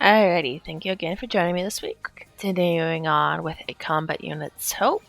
Alrighty, thank you again for joining me this week. Continuing on with a combat unit's hope.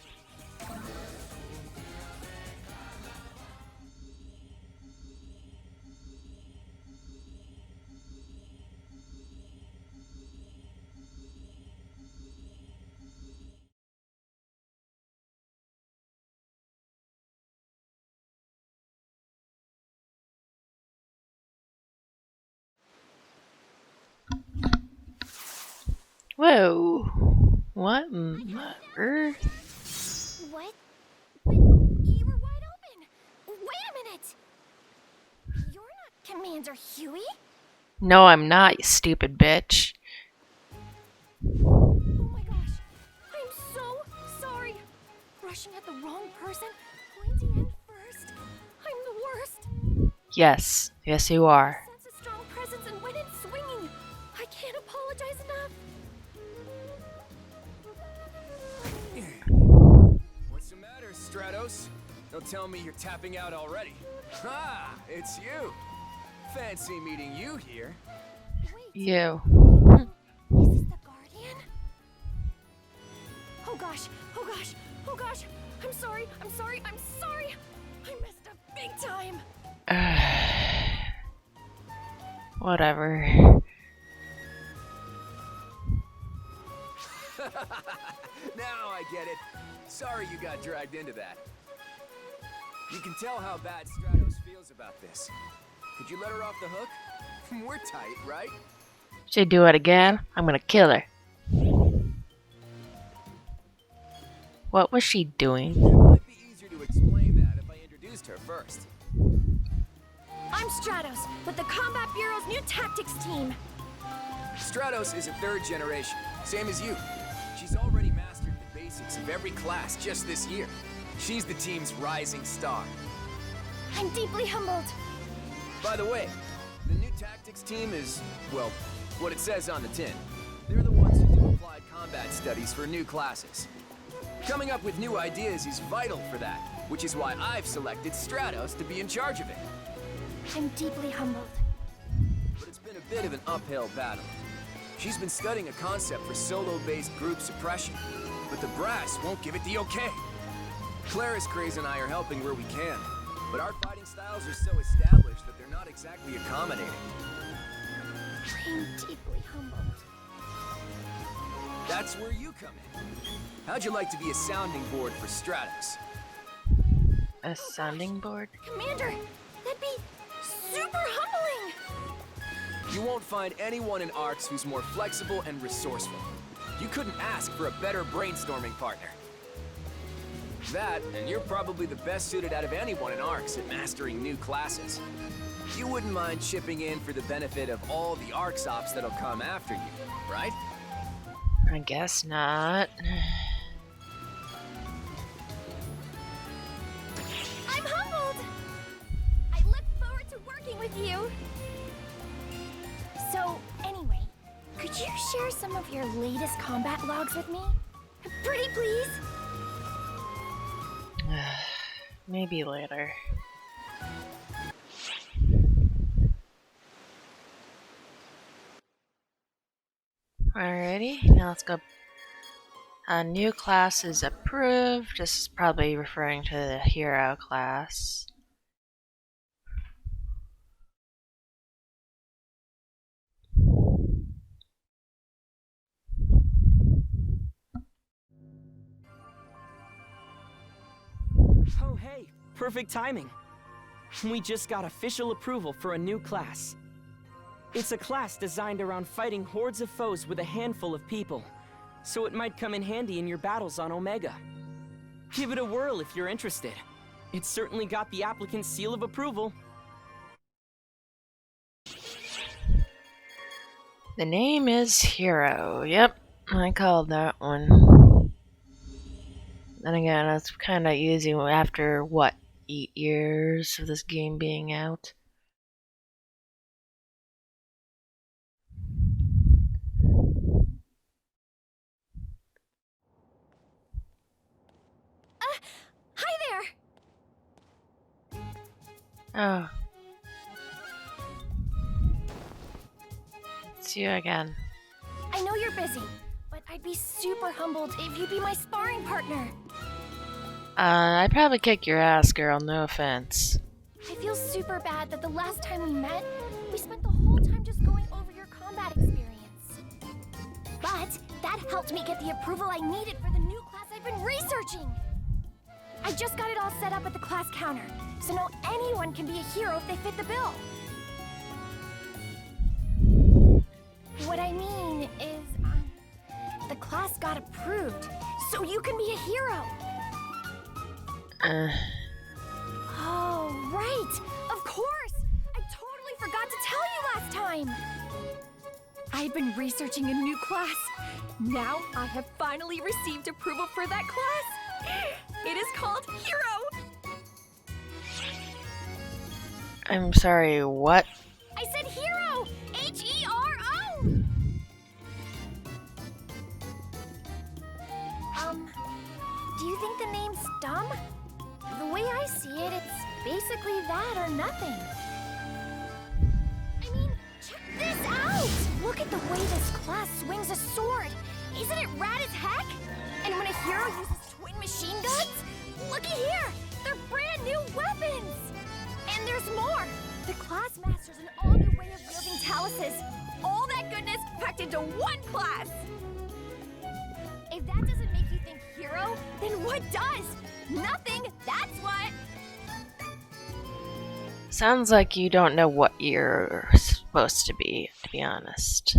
Whoa! What on earth? What? But you were wide open! Wait a minute! You're not Commander Huey? No, I'm not, you stupid bitch. Oh my gosh! I'm so sorry! Rushing at the wrong person, pointing in first. I'm the worst. Yes, you are. I sense a strong presence and went in swinging. I can't apologize enough. What's the matter, Stratos? Don't tell me you're tapping out already. Ha! It's you! Fancy meeting you here. Wait. You. Is this the Guardian? Oh gosh! Oh gosh! Oh gosh! I'm sorry! I'm sorry! I'm sorry! I messed up big time! Whatever. Now I get it. Sorry you got dragged into that. You can tell how bad Stratos feels about this. Could you let her off the hook? We're tight, right? She do it again, I'm gonna kill her. What was she doing? It might be easier to explain that if I introduced her first. I'm Stratos, with the Combat Bureau's new tactics team. Stratos is a third generation, same as you. She's already mastered the basics of every class just this year. She's the team's rising star. I'm deeply humbled. By the way, the new tactics team is, well, what it says on the tin. They're the ones who do applied combat studies for new classes. Coming up with new ideas is vital for that, which is why I've selected Stratos to be in charge of it. I'm deeply humbled. But it's been a bit of an uphill battle. She's been studying a concept for solo-based group suppression, but the brass won't give it the okay. Claris, Craze, and I are helping where we can, but our fighting styles are so established that they're not exactly accommodating. I'm deeply humbled. That's where you come in. How'd you like to be a sounding board for Stratos? A sounding board? Commander, that'd be super humbling! You won't find anyone in ARCS who's more flexible and resourceful. You couldn't ask for a better brainstorming partner. That, and you're probably the best suited out of anyone in ARCS at mastering new classes. You wouldn't mind chipping in for the benefit of all the ARCS ops that'll come after you, right? I guess not. I'm humbled! I look forward to working with you. So, anyway, could you share some of your latest combat logs with me? Pretty please? Maybe later. Alrighty, now let's go. A new class is approved. This is probably referring to the hero class. Oh hey, perfect timing. We just got official approval for a new class. It's a class designed around fighting hordes of foes with a handful of people, so it might come in handy in your battles on Omega. Give it a whirl if you're interested. It's certainly got the applicant's seal of approval. The name is Hero. Yep, I called that one. Then again, that's kind of easy after, what, 8 years of this game being out? Hi there! Oh. It's you again. I know you're busy, but I'd be super humbled if you'd be my sparring partner. I'd probably kick your ass, girl, no offense. I feel super bad that the last time we met, we spent the whole time just going over your combat experience. But that helped me get the approval I needed for the new class I've been researching. I just got it all set up at the class counter, so now anyone can be a hero if they fit the bill. What I mean is, the class got approved, so you can be a hero. Oh, right! Of course! I totally forgot to tell you last time! I've been researching a new class. Now I have finally received approval for that class. It is called Hero! I'm sorry, what? I said Hero! H-E-R-O! Do you think the name's dumb? The way I see it, it's basically that or nothing. I mean, check this out! Look at the way this class swings a sword! Isn't it rad as heck? And when a hero uses twin machine guns, looky here! They're brand new weapons! And there's more! The class masters an all-new way of wielding taluses. All that goodness packed into one class! If that doesn't make you think hero, then what does? Nothing, that's what! Sounds like you don't know what you're supposed to be honest.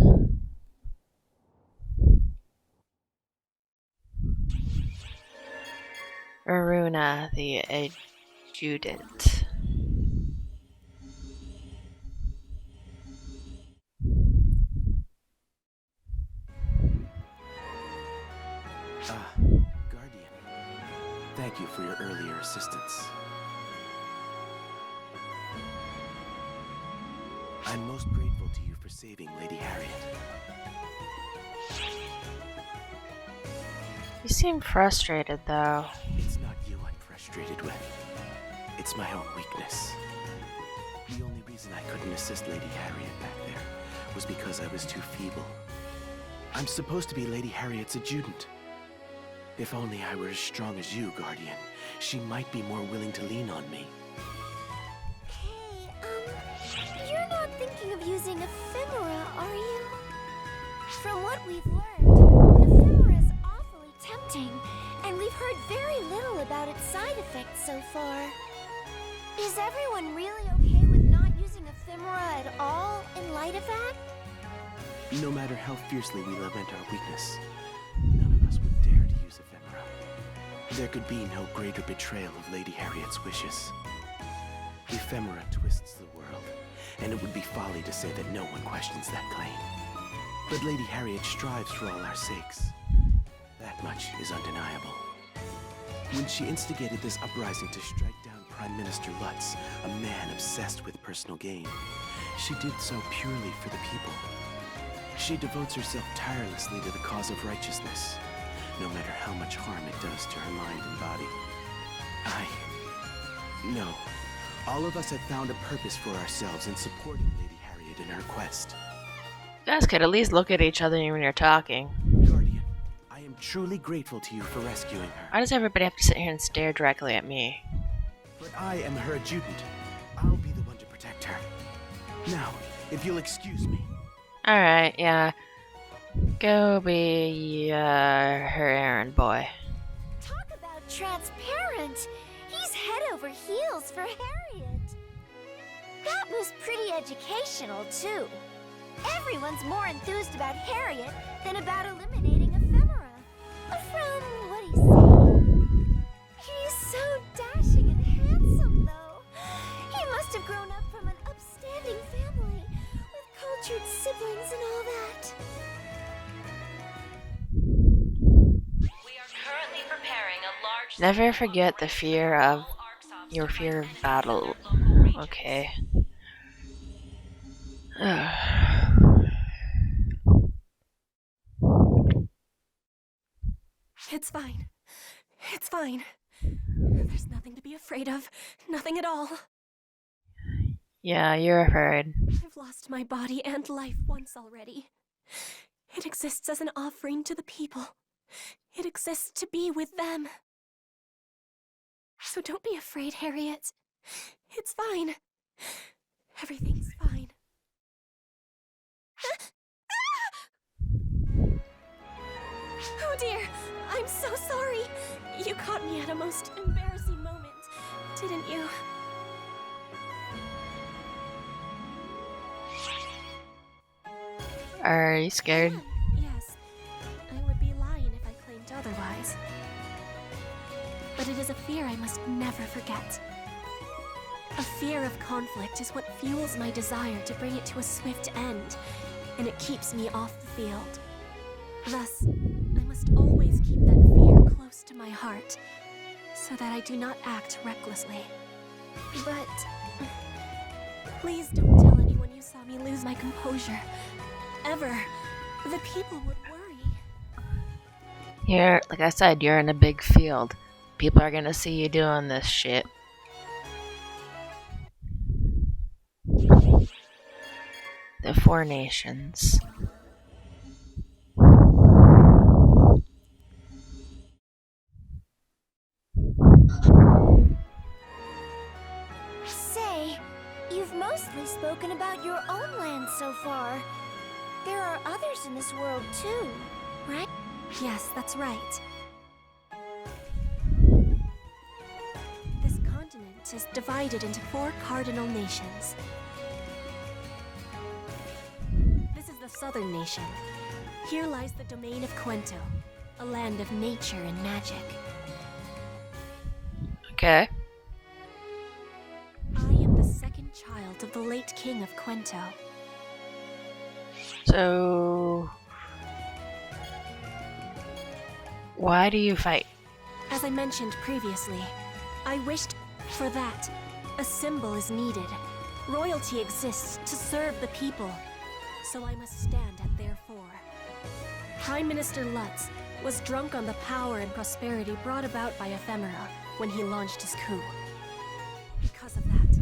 Aruna, the adjutant. Guardian. Thank you for your earlier assistance. I'm most grateful to you for saving Lady Harriet. You seem frustrated, though. It's not you I'm frustrated with. It's my own weakness. The only reason I couldn't assist Lady Harriet back there was because I was too feeble. I'm supposed to be Lady Harriet's adjutant. If only I were as strong as you, Guardian, she might be more willing to lean on me. Hey, you're not thinking of using ephemera, are you? From what we've learned, ephemera is awfully tempting, and we've heard very little about its side effects so far. Is everyone really okay with not using ephemera at all in light of that? No matter how fiercely we lament our weakness, none of us would dare to use ephemera. There could be no greater betrayal of Lady Harriet's wishes. Ephemera twists the world, and it would be folly to say that no one questions that claim. But Lady Harriet strives for all our sakes. That much is undeniable. When she instigated this uprising to strike down Prime Minister Lutz, a man obsessed with personal gain, she did so purely for the people. She devotes herself tirelessly to the cause of righteousness, no matter how much harm it does to her mind and body. No. All of us have found a purpose for ourselves in supporting Lady Harriet in her quest. You guys could at least look at each other when you're talking. Guardian, I am truly grateful to you for rescuing her. Why does everybody have to sit here and stare directly at me? But I am her adjutant. I'll be the one to protect her. Now, if you'll excuse me. Alright, yeah. Go be, her errand boy. Talk about transparent! He's head over heels for Harriet. That was pretty educational, too. Everyone's more enthused about Harriet than about eliminating ephemera. From what he said. He's so dashing and handsome, though. He must have grown up from an upstanding family, with cultured siblings and all that. We are currently preparing a large Never forget the fear of your fear of battle. Okay. It's fine. It's fine. There's nothing to be afraid of. Nothing at all. Yeah, you're afraid. I've lost my body and life once already. It exists as an offering to the people. It exists to be with them. So don't be afraid, Harriet. It's fine. Everything's fine. Oh dear, I'm so sorry. You caught me at a most embarrassing moment, didn't you? Are you scared? Yes, I would be lying if I claimed otherwise. But it is a fear I must never forget. A fear of conflict is what fuels my desire to bring it to a swift end, and it keeps me off the field. Thus, I must always keep that fear close to my heart, so that I do not act recklessly. But please don't tell anyone you saw me lose my composure. Ever. The people would worry. Like I said, you're in a big field. People are gonna see you doing this shit. The Four Nations. Say, you've mostly spoken about your own land so far. There are others in this world too, right? Yes, that's right. This continent is divided into 4 cardinal nations. This is the southern nation. Here lies the domain of Quento, a land of nature and magic. Okay. I am the second child of the late king of Quento. So, why do you fight? As I mentioned previously, I wished for that. A symbol is needed. Royalty exists to serve the people, so I must stand at their fore. Prime Minister Lutz was drunk on the power and prosperity brought about by Ephemera when he launched his coup. Because of that,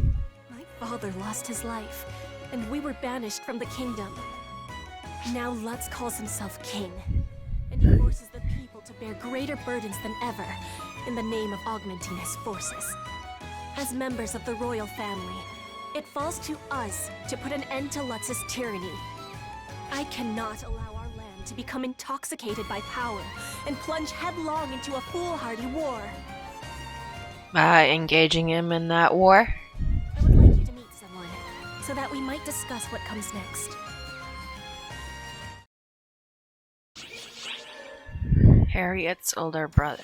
my father lost his life, and we were banished from the kingdom. Now Lutz calls himself king, and he forces the people to bear greater burdens than ever in the name of augmenting his forces. As members of the royal family, it falls to us to put an end to Lutz's tyranny. I cannot allow our land to become intoxicated by power and plunge headlong into a foolhardy war. By engaging him in that war? I would like you to meet someone, so that we might discuss what comes next. Harriet's older brother.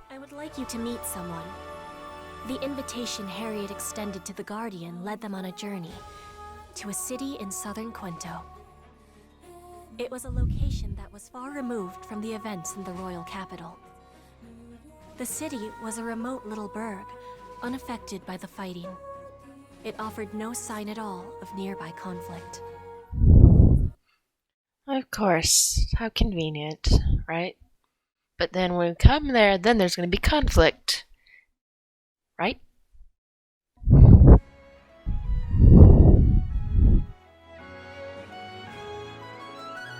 I would like you to meet someone. The invitation Harriet extended to the Guardian led them on a journey to a city in southern Quento. It was a location that was far removed from the events in the royal capital. The city was a remote little burg, unaffected by the fighting. It offered no sign at all of nearby conflict. Of course. How convenient, right? But then when we come there, then there's going to be conflict. Right?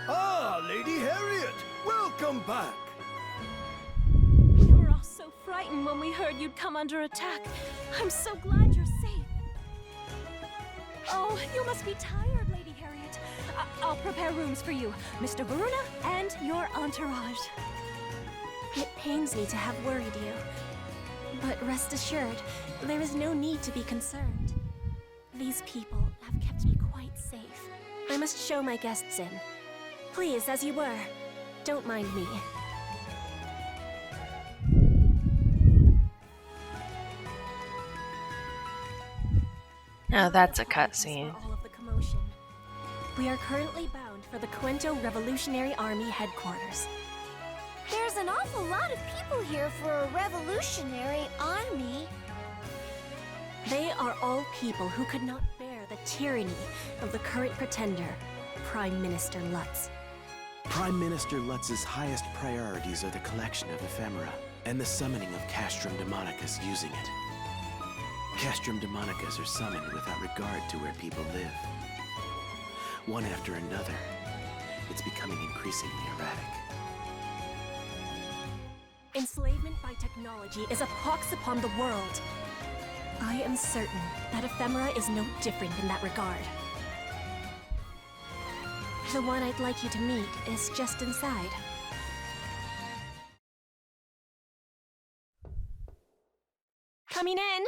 Ah, Lady Harriet! Welcome back! We were all so frightened when we heard you'd come under attack. I'm so glad you're safe. Oh, you must be tired, Lady Harriet. I'll prepare rooms for you, Mr. Varuna, and your entourage. It pains me to have worried you. But rest assured, there is no need to be concerned. These people have kept me quite safe. I must show my guests in. Please, as you were. Don't mind me. Now that's a cutscene. All of the commotion. We are currently bound for the Quento Revolutionary Army headquarters. There's an awful lot of people here for a revolutionary army. They are all people who could not bear the tyranny of the current pretender, Prime Minister Lutz. Prime Minister Lutz's highest priorities are the collection of ephemera and the summoning of Castrum Demonicus using it. Castrum Demonicus are summoned without regard to where people live. One after another, it's becoming increasingly erratic. Enslavement by technology is a pox upon the world. I am certain that ephemera is no different in that regard. The one I'd like you to meet is just inside. Coming in!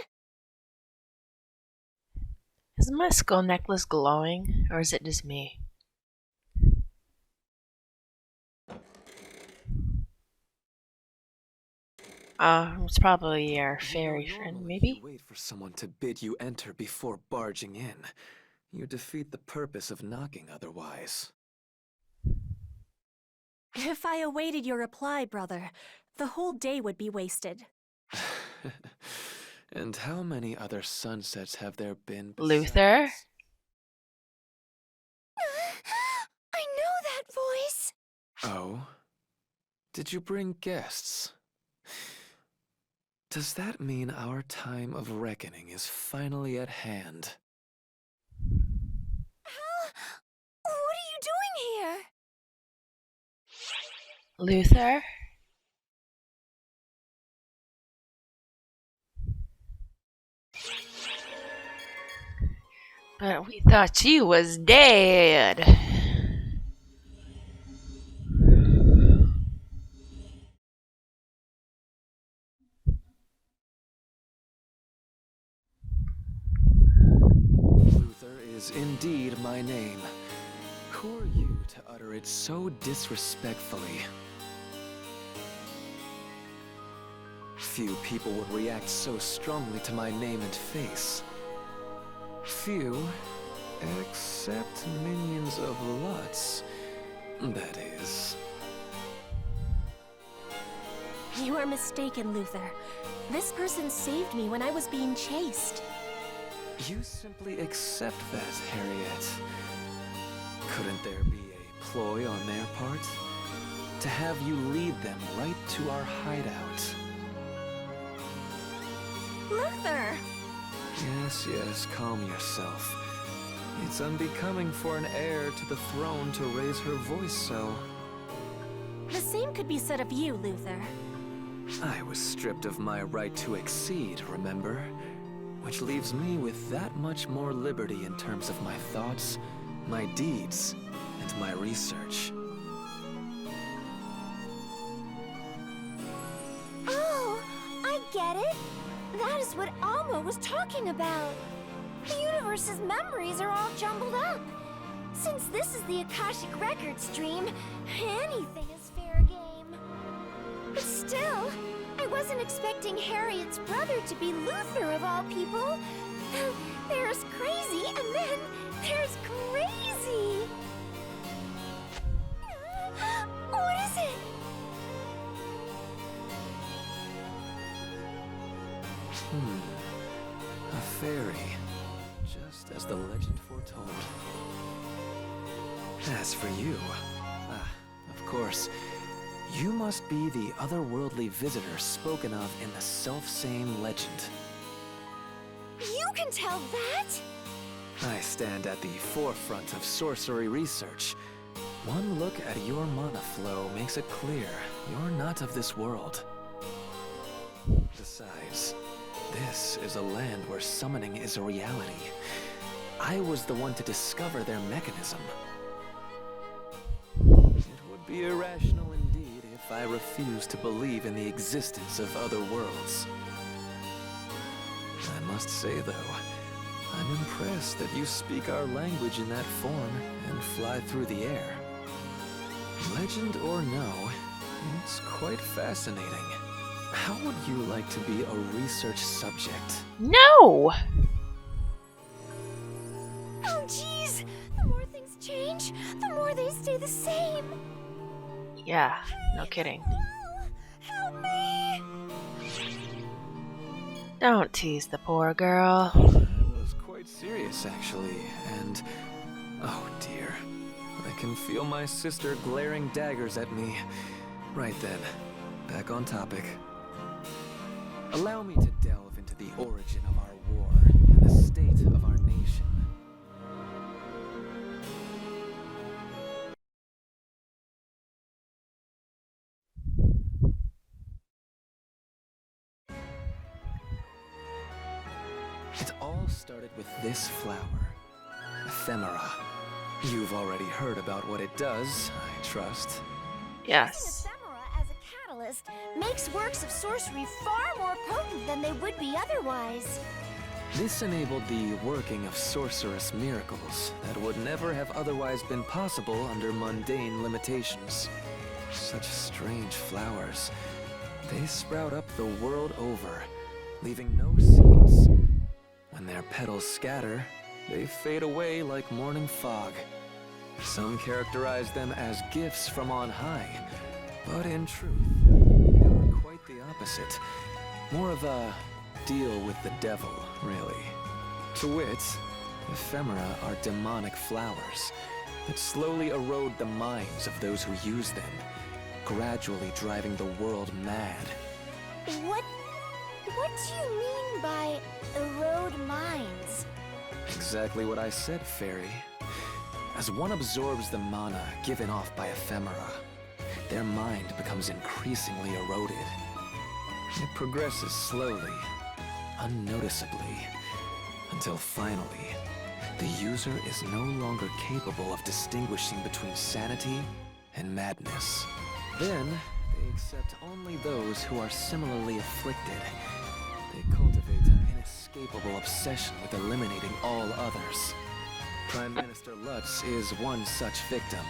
Is my skull necklace glowing, or is it just me? It's probably our fairy friend, Normally maybe? you wait for someone to bid you enter before barging in. You defeat the purpose of knocking otherwise. If I awaited your reply, brother, the whole day would be wasted. And how many other sunsets have there been besides? Luther? I know that voice. Oh? Did you bring guests? Does that mean our time of reckoning is finally at hand? What are you doing here? Luther? But we thought she was dead. Luther is indeed my name. Who are you to utter it so disrespectfully? Few people would react so strongly to my name and face. Few, except minions of Lutz, that is. You are mistaken, Luther. This person saved me when I was being chased. You simply accept that, Harriet. Couldn't there be a ploy on their part? To have you lead them right to our hideout? Luther! Yes, yes, calm yourself. It's unbecoming for an heir to the throne to raise her voice so. The same could be said of you, Luther. I was stripped of my right to exceed, remember? Which leaves me with that much more liberty in terms of my thoughts, my deeds, and my research. Oh, I get it. That is what Alma was talking about. The universe's memories are all jumbled up. Since this is the Akashic Record stream, anything is fair game. But still, I wasn't expecting Harriet's brother to be Luther of all people. There's crazy, and then there's crazy. What is it? A fairy, just as the legend foretold. As for you, of course, you must be the otherworldly visitor spoken of in the selfsame legend. You can tell that? I stand at the forefront of sorcery research. One look at your mana flow makes it clear you're not of this world. Besides, this is a land where summoning is a reality. I was the one to discover their mechanism. It would be irrational indeed if I refused to believe in the existence of other worlds. I must say, though, I'm impressed that you speak our language in that form and fly through the air. Legend or no, it's quite fascinating. How would you like to be a research subject? No! Oh, jeez. The more things change, the more they stay the same. Yeah, no kidding. Help me! Don't tease the poor girl. I was quite quite serious, actually, and... oh dear. I can feel my sister glaring daggers at me. Right then, back on topic. Allow me to delve into the origin of our war and the state of our nation. It all started with this flower, ephemera. You've already heard about what it does, I trust. Yes. Using ephemera as a catalyst makes works of sorcery far more potent than they would be otherwise. This enabled the working of sorcerous miracles that would never have otherwise been possible under mundane limitations. Such strange flowers. They sprout up the world over, leaving no seeds. When their petals scatter, they fade away like morning fog. Some characterize them as gifts from on high, but in truth, they are quite the opposite. More of a deal with the devil, really. To wit, ephemera are demonic flowers that slowly erode the minds of those who use them, gradually driving the world mad. What do you mean by erode minds? Exactly what I said, Fairy. As one absorbs the mana given off by ephemera, their mind becomes increasingly eroded. It progresses slowly, unnoticeably, until finally, the user is no longer capable of distinguishing between sanity and madness. Then, they accept only those who are similarly afflicted. They cultivate an inescapable obsession with eliminating all others. Prime Minister Lutz is one such victim.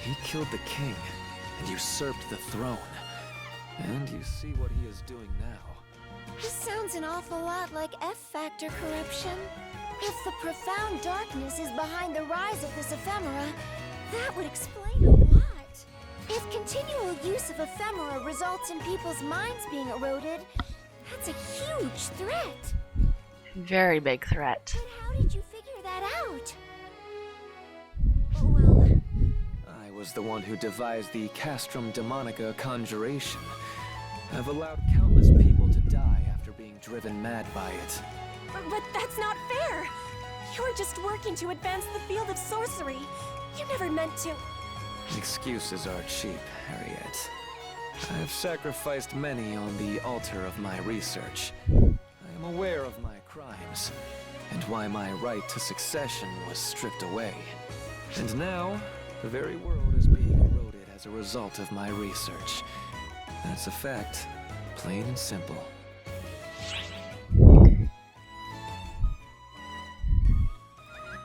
He killed the king and usurped the throne. And you see what he is doing now. This sounds an awful lot like F-Factor corruption. If the profound darkness is behind the rise of this ephemera, that would explain a lot. If continual use of ephemera results in people's minds being eroded, that's a huge threat. Very big threat. But how did you figure that out? Well, I was the one who devised the Castrum Demonica conjuration. I've allowed countless people to die after being driven mad by it. But that's not fair! You were just working to advance the field of sorcery. You never meant to... Excuses are cheap, Harriet. I've sacrificed many on the altar of my research. I am aware of my crimes, and why my right to succession was stripped away. And now, the very world is being eroded as a result of my research. That's a fact, plain and simple.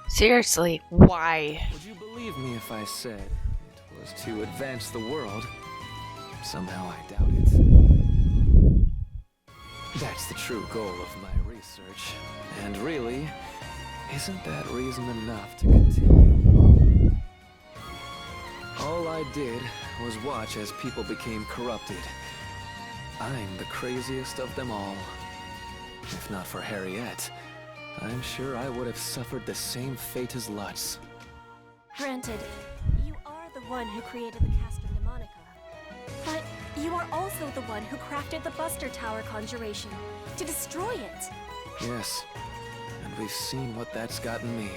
Seriously, why? Would you believe me if I said it was to advance the world? Somehow I doubt it. That's the true goal of my research. And really, isn't that reason enough to continue? All I did was watch as people became corrupted. I'm the craziest of them all. If not for Harriet, I'm sure I would have suffered the same fate as Lutz. Granted, you are the one who created the Castrum Demonica. But you are also the one who crafted the Buster Tower conjuration to destroy it. Yes, and we've seen what that's gotten me.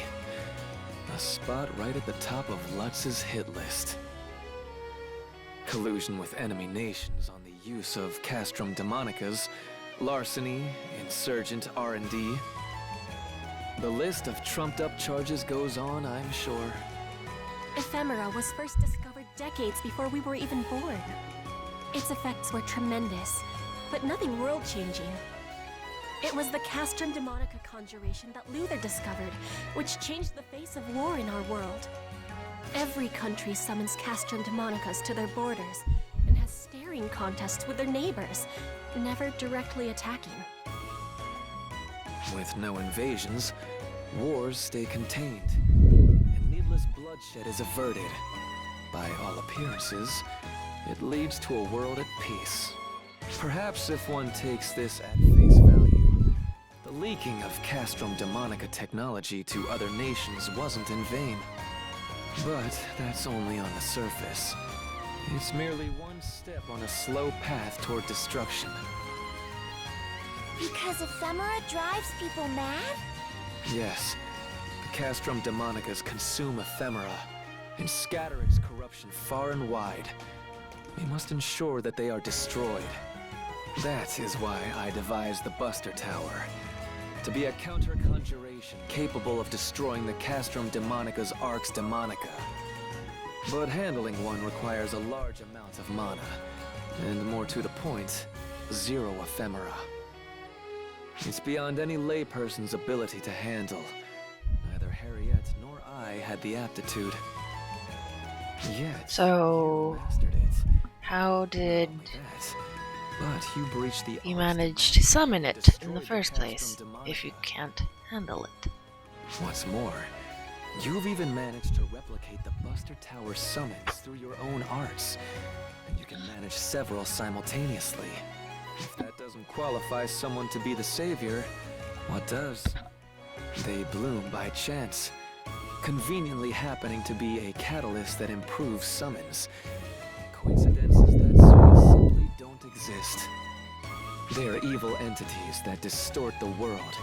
A spot right at the top of Lutz's hit list. Collusion with enemy nations on the use of Castrum Demonicas, larceny, insurgent R&D. The list of trumped-up charges goes on, I'm sure. Ephemera was first discovered decades before we were even born. Its effects were tremendous, but nothing world-changing. It was the Castrum Demonica conjuration that Luther discovered, which changed the face of war in our world. Every country summons Castrum Demonicas to their borders and has staring contests with their neighbors, never directly attacking. With no invasions, wars stay contained, and needless bloodshed is averted. By all appearances, it leads to a world at peace. Perhaps if one takes this at face value, the The leaking of Castrum Demonica technology to other nations wasn't in vain. But that's only on the surface. It's merely one step on a slow path toward destruction. Because ephemera drives people mad? Yes, the Castrum Demonicas consume ephemera and scatter its corruption far and wide. We must ensure that they are destroyed. That is why I devised the Buster Tower. To be a counter-conjuration capable of destroying the Castrum Demonica's Arx Demonica. But handling one requires a large amount of mana, and more to the point, 0 ephemera. It's beyond any layperson's ability to handle. Neither Harriet nor I had the aptitude. Yet, So, you mastered it. how did But you breached the you Arx manage to Demonica summon and it in destroyed the first Castrum place, if you Demonica. can't handle it? What's more, you've even managed to replicate the Buster Tower summons through your own arts, and you can manage several simultaneously. If that doesn't qualify someone to be the savior, what does? They bloom by chance, conveniently happening to be a catalyst that improves summons. Coincidences that sweet simply don't exist. They are evil entities that distort the world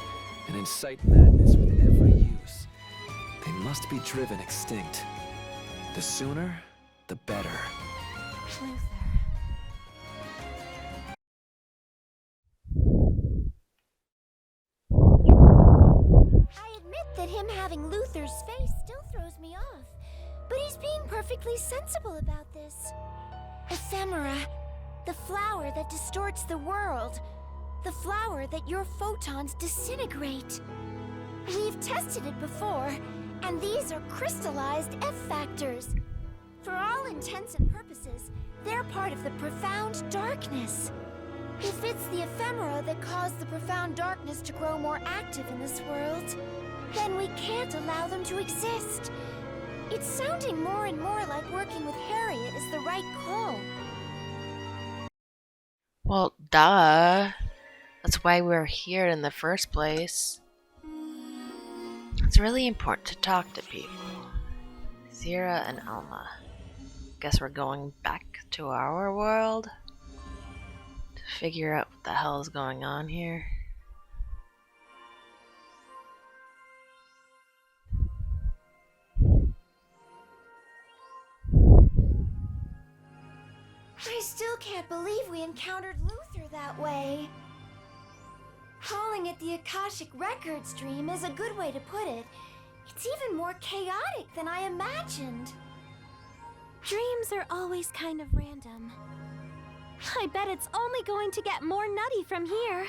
and incite madness with every use. They must be driven extinct. The sooner, the better. Luther. I admit that him having Luther's face still throws me off, but he's being perfectly sensible about this. Ephemera, the flower that distorts the world, the flower that your photons disintegrate. We've tested it before, and these are crystallized F-factors. For all intents and purposes, they're part of the profound darkness. If it's the ephemera that caused the profound darkness to grow more active in this world, then we can't allow them to exist. It's sounding more and more like working with Harriet is the right call. Well, duh. That's why we're here in the first place. It's really important to talk to people. Sierra and Alma. Guess we're going back to our world to figure out what the hell is going on here. I still can't believe we encountered Luther that way. Calling it the Akashic Records dream is a good way to put it. It's even more chaotic than I imagined. Dreams are always kind of random. I bet it's only going to get more nutty from here.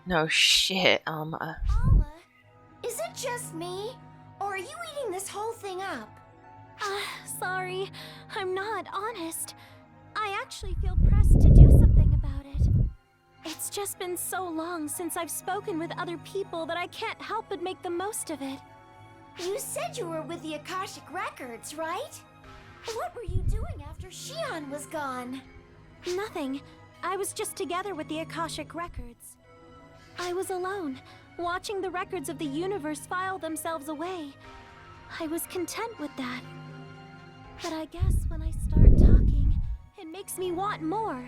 No shit, Alma. Alma, is it just me? Or are you eating this whole thing up? Sorry. I'm not, honest. I actually feel pressed to do something about it. It's just been so long since I've spoken with other people that I can't help but make the most of it. You said you were with the Akashic Records, right? What were you doing after Shion was gone? Nothing. I was just together with the Akashic Records. I was alone, watching the records of the universe file themselves away. I was content with that. But I guess when I start talking, it makes me want more.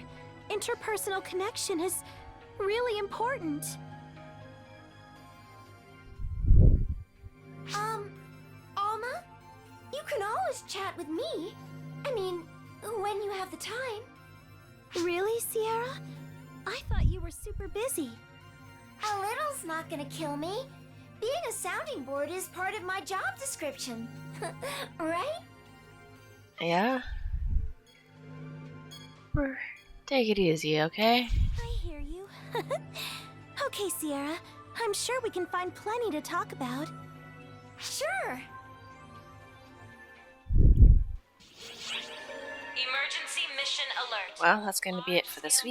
Interpersonal connection is really important. Alma? You can always chat with me. I mean, when you have the time. Really, Sierra? I thought you were super busy. A little's not gonna kill me. Being a sounding board is part of my job description. Right? Yeah? Take it easy, okay? I hear you. Okay, Sierra. I'm sure we can find plenty to talk about. Sure. Emergency mission alert. Well, that's going to be it for this week.